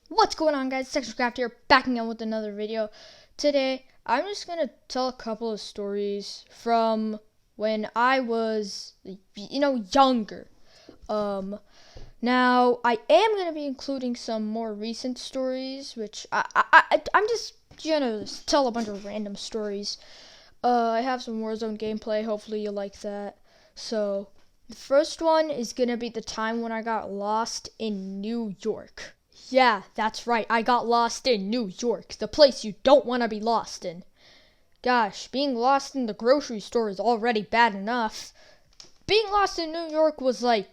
What's going on, guys? TextureCraft here, backing out with another video. Today, I'm just gonna tell a couple of stories from when I was, younger. Now I am gonna be including some more recent stories, which I'm just gonna tell a bunch of random stories. I have some Warzone gameplay. Hopefully you like that. So, the first one is gonna be the time when I got lost in New York. Yeah, that's right. I got lost in New York, the place you don't want to be lost in. Gosh, being lost in the grocery store is already bad enough. Being lost in New York was like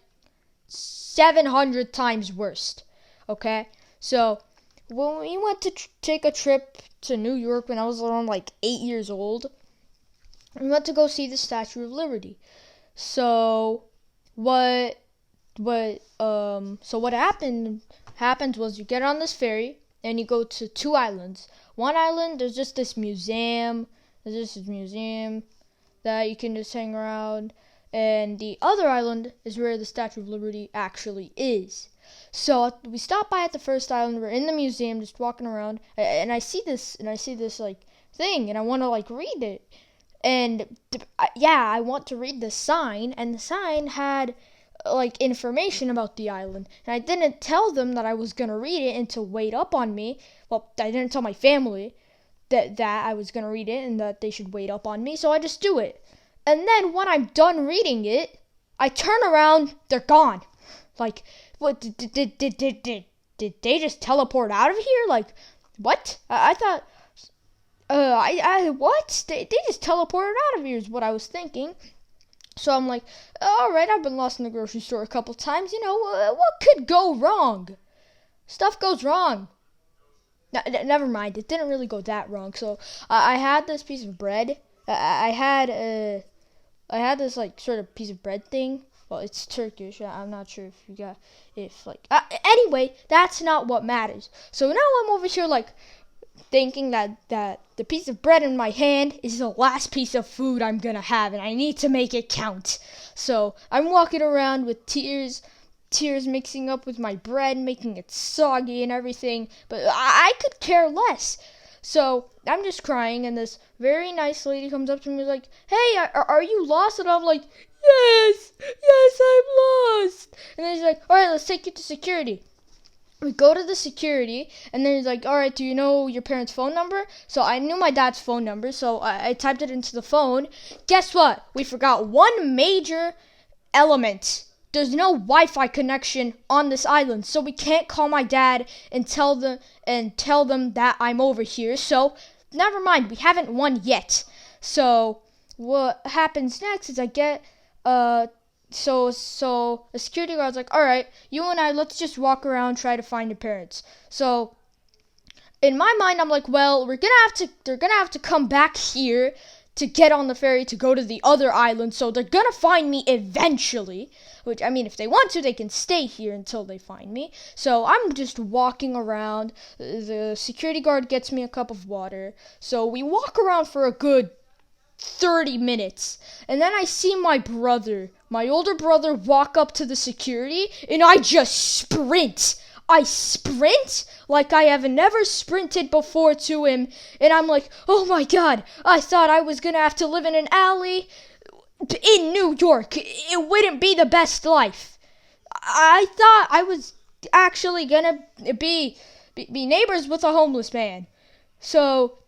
700 times worse. Okay? So, when we went to take a trip to New York when I was around like 8 years old, we went to go see the Statue of Liberty. So, what happens was you get on this ferry and you go to two islands. One island, there's just this museum. That you can just hang around. And the other island is where the Statue of Liberty actually is. So we stop by at the first island. We're in the museum, just walking around, and I see this like thing, and I want to like read it. And I want to read the sign, and the sign had like information about the island, and I didn't tell them that I was gonna read it and to wait up on me. Well, I didn't tell my family that I was gonna read it and that they should wait up on me, so I just do it. And then when I'm done reading it, I turn around, they're gone. Like, what did they just teleport out of here? Like, what? I thought, what? They just teleported out of here is what I was thinking. So I'm like, all right, I've been lost in the grocery store a couple times. What could go wrong? Stuff goes wrong. Never mind, it didn't really go that wrong. So I had this piece of bread. I had this like sort of piece of bread thing. Well, it's Turkish. I'm not sure if you got anyway, that's not what matters. So now I'm over here like thinking that the piece of bread in my hand is the last piece of food I'm gonna have, and I need to make it count. So I'm walking around with tears mixing up with my bread, making it soggy and everything, but I could care less. So I'm just crying, and this very nice lady comes up to me and is like, hey, are you lost? And I'm like, yes, I'm lost. And then she's like, all right, let's take you to security. We go to the security, and then he's like, all right, do you know your parents' phone number? So I knew my dad's phone number, so I typed it into the phone. Guess what? We forgot one major element. There's no Wi-Fi connection on this island, so we can't call my dad and tell them that I'm over here. So never mind, we haven't won yet. So what happens next is I get so the security guard's like, all right, you and I, let's just walk around, try to find your parents. So in my mind, I'm like, well, they're gonna have to come back here to get on the ferry to go to the other island, so they're gonna find me eventually. Which, I mean, if they want to, they can stay here until they find me. So I'm just walking around. The security guard gets me a cup of water. So we walk around for a good 30 minutes. And then I see my older brother, walk up to the security, and I just sprint. I sprint like I have never sprinted before to him, and I'm like, oh my god, I thought I was gonna have to live in an alley in New York. It wouldn't be the best life. I thought I was actually gonna be neighbors with a homeless man. So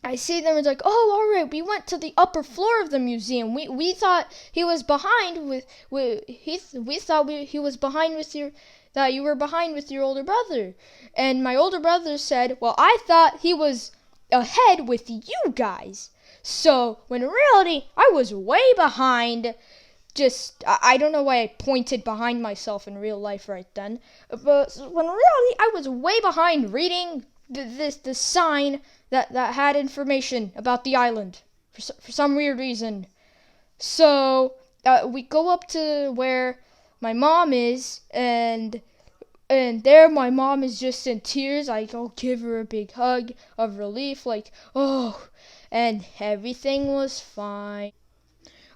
I see them, it's like, oh, all right, we went to the upper floor of the museum. We thought he was behind he was behind with that you were behind with your older brother. And my older brother said, well, I thought he was ahead with you guys. So when in reality, I was way behind. I don't know why I pointed behind myself in real life right then. But when in reality, I was way behind reading the sign that had information about the island for some weird reason. So we go up to where my mom is, and there my mom is just in tears. I go give her a big hug of relief, like, oh, and everything was fine.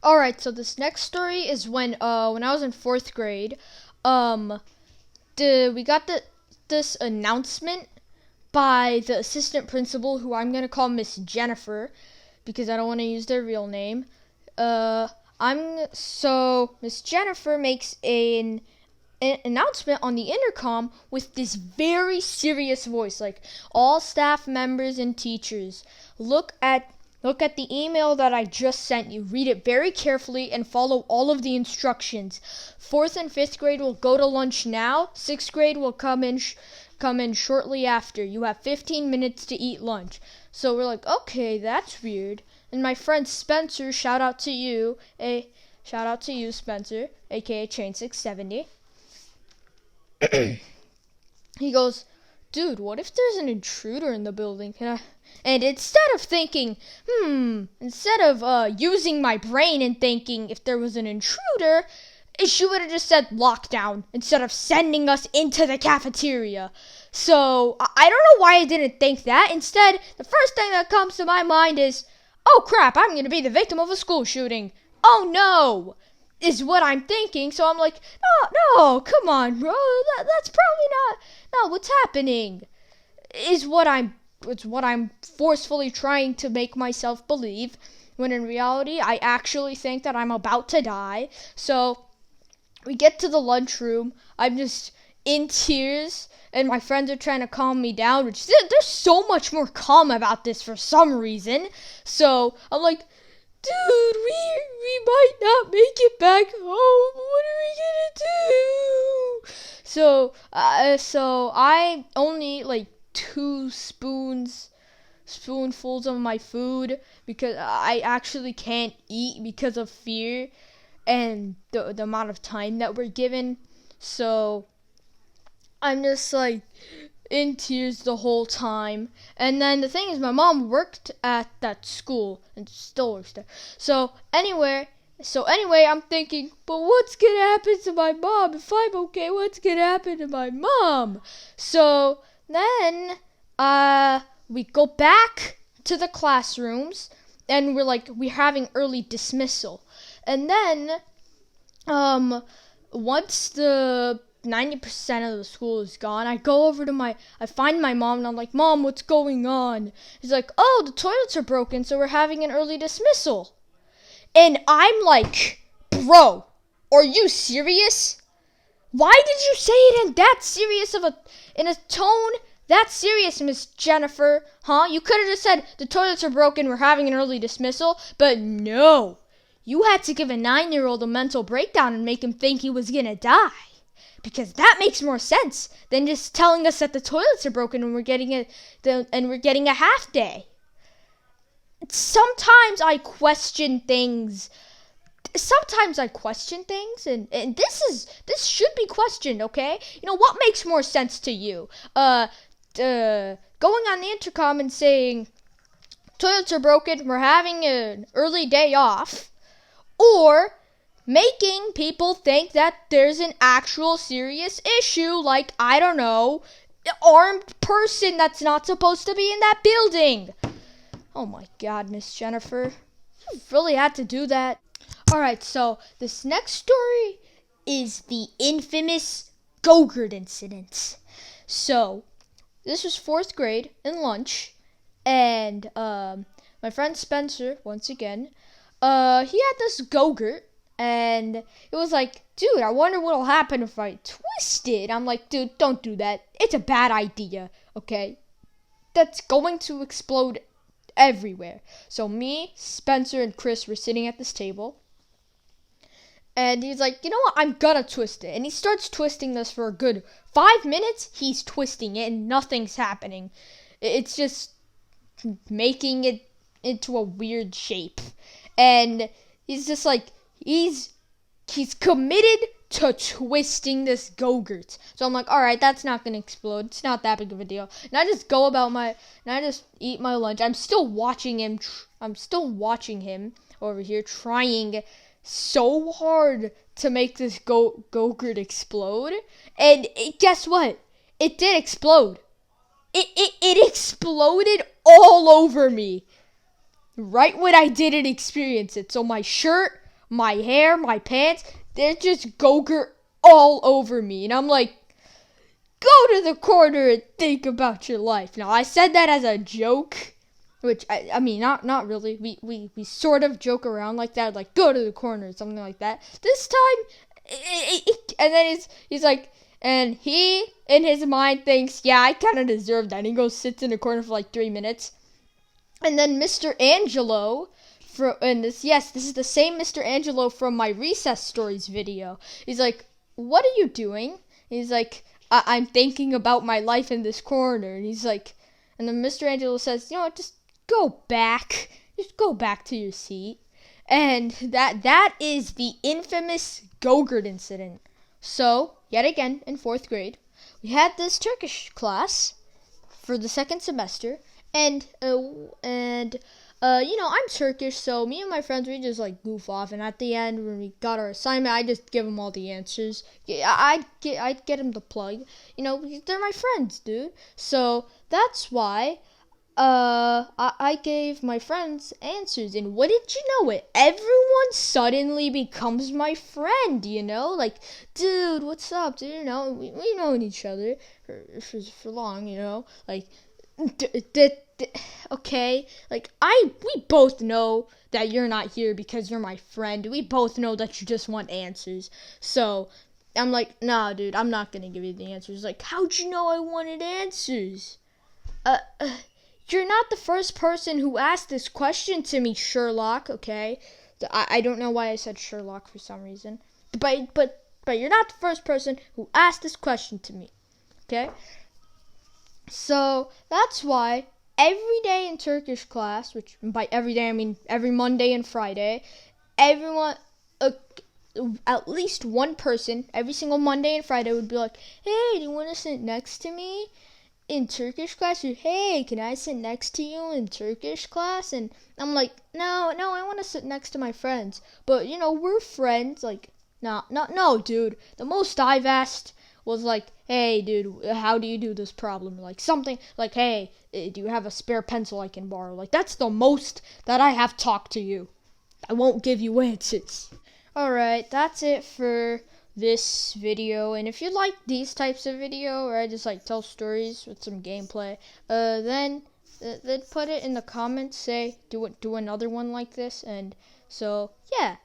All right, so this next story is when I was in 4th grade. We got this announcement by the assistant principal, who I'm gonna call Miss Jennifer because I don't want to use their real name. Miss Jennifer makes an announcement on the intercom with this very serious voice, like, all staff members and teachers, look at the email that I just sent you. Read it very carefully and follow all of the instructions. 4th and 5th grade will go to lunch now. 6th grade will come in shortly after. You have 15 minutes to eat lunch. So we're like, okay, that's weird. And my friend Spencer, shout out to you, Spencer, aka Chain 670. He goes, dude, what if there's an intruder in the building? And instead of thinking, instead of using my brain and thinking if there was an intruder, she would have just said lockdown instead of sending us into the cafeteria. So I don't know why I didn't think that. Instead, the first thing that comes to my mind is, oh crap, I'm going to be the victim of a school shooting. Oh no, is what I'm thinking. So I'm like, no, come on, bro. That's probably not what's happening. It's what I'm forcefully trying to make myself believe, when in reality, I actually think that I'm about to die. So we get to the lunchroom. I'm just in tears, and my friends are trying to calm me down, which they're so much more calm about this for some reason. So I'm like, dude, we might not make it back home. What are we gonna do? So I only like 2 spoonfuls of my food because I actually can't eat because of fear and the amount of time that we're given. So I'm just like in tears the whole time. And then the thing is, my mom worked at that school and still works there. So anyway, I'm thinking, but what's gonna happen to my mom? If I'm okay, what's gonna happen to my mom? So then we go back to the classrooms, and we're having early dismissal. And then once the 90% of the school is gone, I go over to I find my mom, and I'm like, Mom, what's going on? She's like, oh, the toilets are broken, so we're having an early dismissal. And I'm like, bro, are you serious? Why did you say it in that serious in a tone that serious, Miss Jennifer? Huh? You could have just said, the toilets are broken, we're having an early dismissal. But no, you had to give a 9-year-old a mental breakdown and make him think he was gonna die. Because that makes more sense than just telling us that the toilets are broken and we're getting a half day. Sometimes I question things, and this should be questioned, okay? You know, what makes more sense to you? Going on the intercom and saying, toilets are broken, we're having an early day off, or making people think that there's an actual serious issue, like, I don't know, an armed person that's not supposed to be in that building. Oh my God, Miss Jennifer, you really had to do that. Alright, so this next story is the infamous Go-Gurt incident. So, this was 4th grade in lunch, and my friend Spencer, once again, he had this Go-Gurt. And it was like, dude, I wonder what'll happen if I twist it. I'm like, dude, don't do that. It's a bad idea, okay? That's going to explode everywhere. So me, Spencer, and Chris were sitting at this table. And he's like, you know what? I'm gonna twist it. And he starts twisting this for a good 5 minutes. He's twisting it and nothing's happening. It's just making it into a weird shape. And he's just like, He's committed to twisting this Go-Gurt. So I'm like, all right, that's not gonna explode. It's not that big of a deal. And I just I just eat my lunch. I'm still watching him. I'm still watching him over here, trying so hard to make this Go-Gurt explode. And guess what? It did explode. It exploded all over me. Right when I didn't experience it. So my shirt, my hair, my pants, they're just Go-Gurt all over me. And I'm like, go to the corner and think about your life. Now, I said that as a joke, which, I mean, not really. We sort of joke around like that, like, go to the corner or something like that. This time, and then he's like, and he, in his mind, thinks, yeah, I kind of deserve that. And he goes, sits in a corner for like 3 minutes. And then Mr. Angelo, this is the same Mr. Angelo from my Recess Stories video. He's like, what are you doing? He's like, I'm thinking about my life in this corner. And he's like, and then Mr. Angelo says, you know what, just go back. Just go back to your seat. And that is the infamous Go-Gurt incident. So, yet again, in 4th grade, we had this Turkish class for the 2nd semester. And you know, I'm Turkish, so me and my friends, we just like goof off. And at the end, when we got our assignment, I just give them all the answers. I'd get them the plug. You know, they're my friends, dude. So that's why I gave my friends answers. And what did you know it? Everyone suddenly becomes my friend, you know? Like, dude, what's up, dude? You know, we known each other for long, you know? Like, okay, like, we both know that you're not here because you're my friend. We both know that you just want answers. So I'm like, nah, dude, I'm not gonna give you the answers. Like, how'd you know I wanted answers? You're not the first person who asked this question to me, Sherlock. Okay, I don't know why I said Sherlock for some reason, but you're not the first person who asked this question to me. Okay. So that's why every day in Turkish class, which by every day I mean every Monday and Friday, everyone, at least one person, every single Monday and Friday would be like, hey, do you want to sit next to me in Turkish class? Or, hey, can I sit next to you in Turkish class? And I'm like, no, I want to sit next to my friends. But, you know, we're friends. Like, no, dude. The most I've asked was like, hey, dude, how do you do this problem? Like, something like, hey, do you have a spare pencil I can borrow? Like, that's the most that I have talked to you. I won't give you answers. Alright, that's it for this video. And if you like these types of video where I just like tell stories with some gameplay, then put it in the comments. Say do another one like this. And so yeah,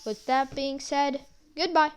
with that being said, goodbye.